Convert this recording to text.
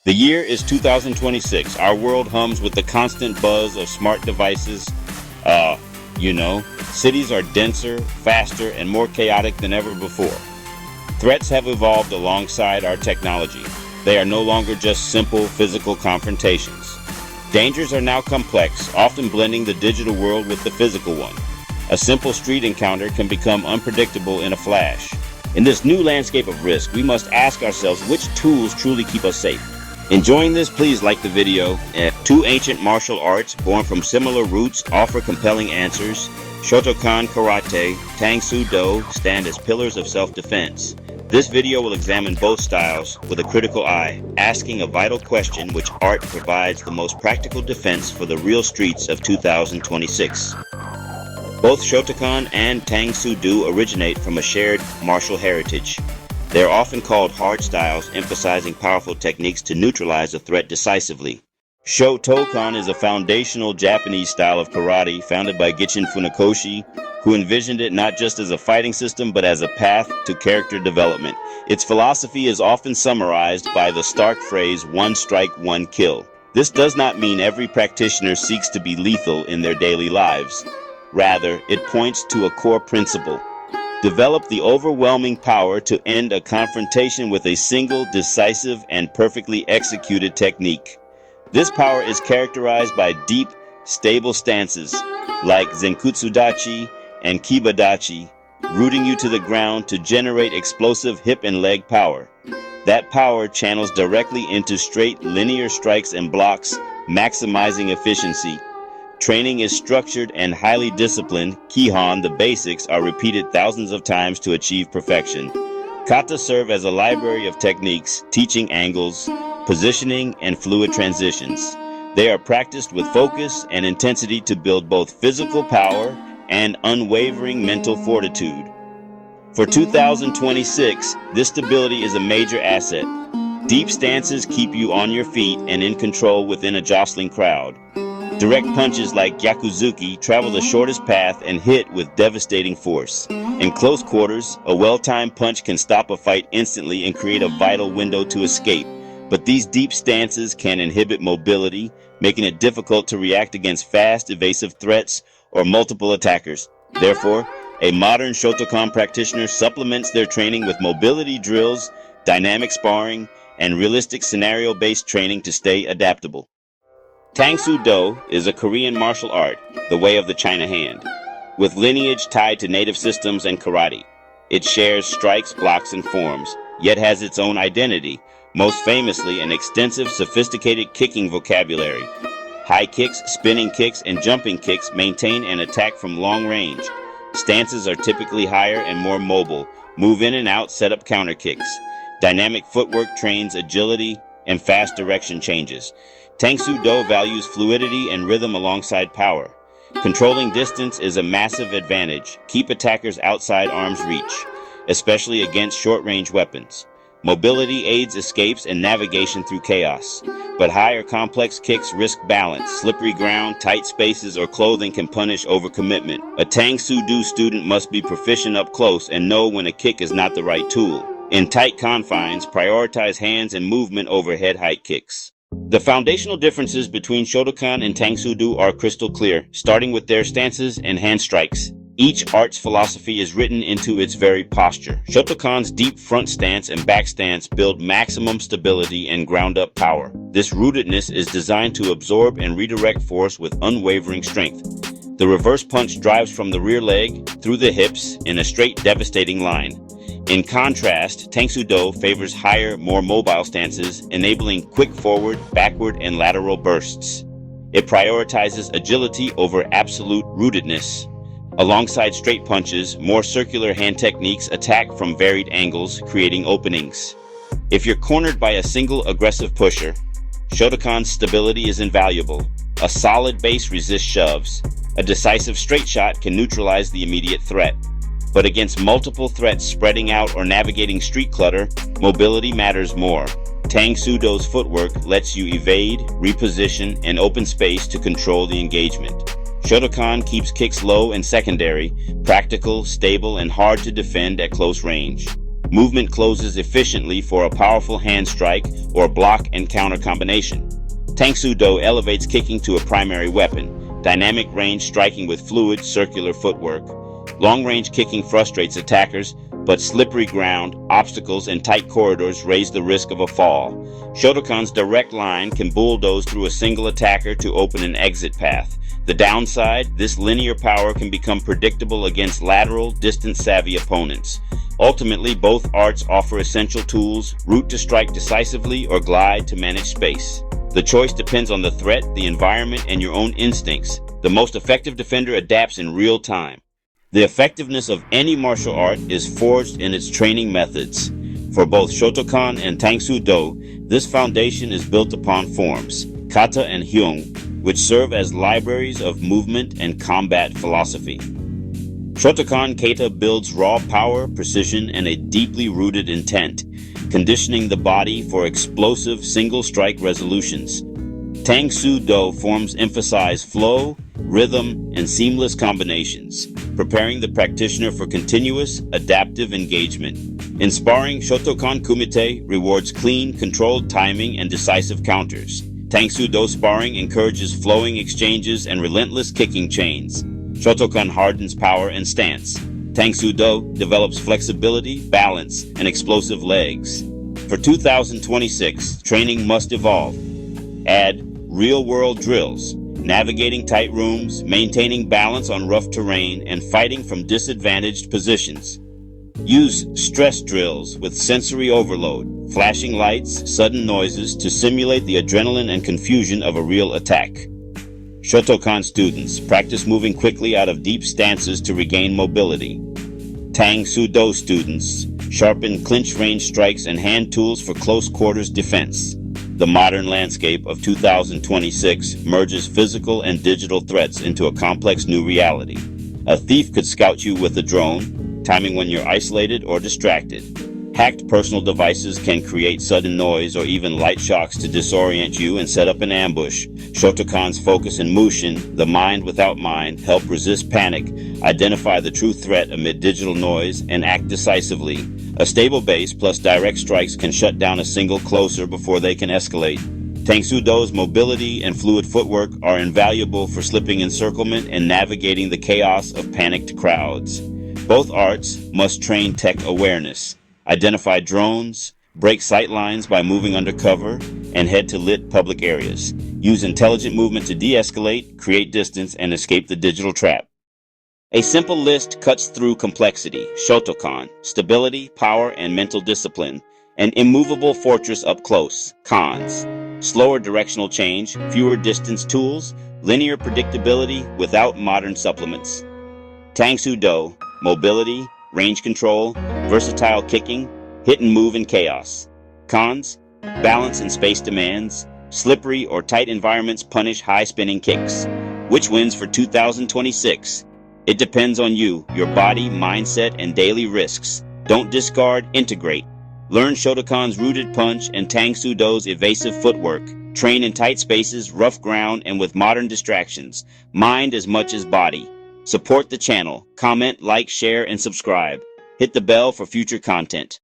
The year is 2026. Our world hums with the constant buzz of smart devices. Cities are denser, faster, and more chaotic than ever before. Threats have evolved alongside our technology. They are no longer just simple physical confrontations. Dangers are now complex, often blending the digital world with the physical one. A simple street encounter can become unpredictable in a flash. In this new landscape of risk, we must ask ourselves which tools truly keep us safe. Enjoying this, please like the video. Two ancient martial arts born from similar roots offer compelling answers. Shotokan Karate, Tang Soo Do stand as pillars of self-defense. This video will examine both styles with a critical eye, asking a vital question: which art provides the most practical defense for the real streets of 2026? Both Shotokan and Tang Soo Do originate from a shared martial heritage. They are often called hard styles, emphasizing powerful techniques to neutralize a threat decisively. Shotokan is a foundational Japanese style of karate founded by Gichin Funakoshi, who envisioned it not just as a fighting system but as a path to character development. Its philosophy is often summarized by the stark phrase, "one strike, one kill." This does not mean every practitioner seeks to be lethal in their daily lives. Rather, it points to a core principle: develop the overwhelming power to end a confrontation with a single, decisive, and perfectly executed technique. This power is characterized by deep, stable stances like Zenkutsudachi and Kibadachi, rooting you to the ground to generate explosive hip and leg power. That power channels directly into straight, linear strikes and blocks, maximizing efficiency. Training is structured and highly disciplined. Kihon, the basics, are repeated thousands of times to achieve perfection. Kata serve as a library of techniques, teaching angles, positioning, and fluid transitions. They are practiced with focus and intensity to build both physical power and unwavering mental fortitude. For 2026, this stability is a major asset. Deep stances keep you on your feet and in control within a jostling crowd. Direct punches like Gyakuzuki travel the shortest path and hit with devastating force. In close quarters, a well-timed punch can stop a fight instantly and create a vital window to escape. But these deep stances can inhibit mobility, making it difficult to react against fast, evasive threats or multiple attackers. Therefore, a modern Shotokan practitioner supplements their training with mobility drills, dynamic sparring, and realistic scenario-based training to stay adaptable. Tang Soo Do is a Korean martial art, the way of the China hand, with lineage tied to native systems and karate. It shares strikes, blocks, and forms, yet has its own identity, most famously an extensive, sophisticated kicking vocabulary. High kicks, spinning kicks, and jumping kicks maintain an attack from long range. Stances are typically higher and more mobile. Move in and out, set up counter kicks. Dynamic footwork trains agility and fast direction changes. Tang Soo Do values fluidity and rhythm alongside power. Controlling distance is a massive advantage. Keep attackers outside arm's reach, especially against short-range weapons. Mobility aids escapes and navigation through chaos. But high or complex kicks risk balance. Slippery ground, tight spaces, or clothing can punish overcommitment. A Tang Soo Do student must be proficient up close and know when a kick is not the right tool. In tight confines, prioritize hands and movement over head-height kicks. The foundational differences between Shotokan and Tang Soo Do are crystal clear, starting with their stances and hand strikes. Each art's philosophy is written into its very posture. Shotokan's deep front stance and back stance build maximum stability and ground-up power. This rootedness is designed to absorb and redirect force with unwavering strength. The reverse punch drives from the rear leg through the hips in a straight, devastating line. In contrast, Tang Soo Do favors higher, more mobile stances, enabling quick forward, backward, and lateral bursts. It prioritizes agility over absolute rootedness. Alongside straight punches, more circular hand techniques attack from varied angles, creating openings. If you're cornered by a single aggressive pusher, Shotokan's stability is invaluable. A solid base resists shoves. A decisive straight shot can neutralize the immediate threat. But against multiple threats spreading out or navigating street clutter, mobility matters more. Tang Soo Do's footwork lets you evade, reposition, and open space to control the engagement. Shotokan keeps kicks low and secondary, practical, stable, and hard to defend at close range. Movement closes efficiently for a powerful hand strike or block and counter combination. Tang Soo Do elevates kicking to a primary weapon, dynamic range striking with fluid, circular footwork. Long-range kicking frustrates attackers, but slippery ground, obstacles, and tight corridors raise the risk of a fall. Shotokan's direct line can bulldoze through a single attacker to open an exit path. The downside, this linear power can become predictable against lateral, distance-savvy opponents. Ultimately, both arts offer essential tools: root to strike decisively or glide to manage space. The choice depends on the threat, the environment, and your own instincts. The most effective defender adapts in real time. The effectiveness of any martial art is forged in its training methods. For both Shotokan and Tang Soo Do, this foundation is built upon forms, kata and hyung, which serve as libraries of movement and combat philosophy. Shotokan kata builds raw power, precision, and a deeply rooted intent, conditioning the body for explosive single-strike resolutions. Tang Soo Do forms emphasize flow, rhythm, and seamless combinations, preparing the practitioner for continuous, adaptive engagement. In sparring, Shotokan Kumite rewards clean, controlled timing and decisive counters. Tang Soo Do sparring encourages flowing exchanges and relentless kicking chains. Shotokan hardens power and stance. Tang Soo Do develops flexibility, balance, and explosive legs. For 2026, training must evolve. Add real-world drills, navigating tight rooms, maintaining balance on rough terrain, and fighting from disadvantaged positions. Use stress drills with sensory overload, flashing lights, sudden noises to simulate the adrenaline and confusion of a real attack. Shotokan students practice moving quickly out of deep stances to regain mobility. Tang Soo Do students sharpen clinch range strikes and hand tools for close quarters defense. The modern landscape of 2026 merges physical and digital threats into a complex new reality. A thief could scout you with a drone, timing when you're isolated or distracted. Hacked personal devices can create sudden noise or even light shocks to disorient you and set up an ambush. Shotokan's focus and Mushin, the mind without mind, help resist panic, identify the true threat amid digital noise, and act decisively. A stable base plus direct strikes can shut down a single closer before they can escalate. Tang Soo Do's mobility and fluid footwork are invaluable for slipping encirclement and navigating the chaos of panicked crowds. Both arts must train tech awareness. Identify drones, break sight lines by moving undercover, and head to lit public areas. Use intelligent movement to de-escalate, create distance, and escape the digital trap. A simple list cuts through complexity. Shotokan, stability, power, and mental discipline. An immovable fortress up close. Cons, slower directional change, fewer distance tools, linear predictability without modern supplements. Tang Soo Do, mobility, range control, versatile kicking, hit and move in chaos. Cons, balance and space demands, slippery or tight environments punish high spinning kicks. Which wins for 2026? It depends on you, your body, mindset, and daily risks. Don't discard, integrate. Learn Shotokan's rooted punch and Tang Soo Do's evasive footwork. Train in tight spaces, rough ground, and with modern distractions. Mind as much as body. Support the channel. Comment, like, share, and subscribe. Hit the bell for future content.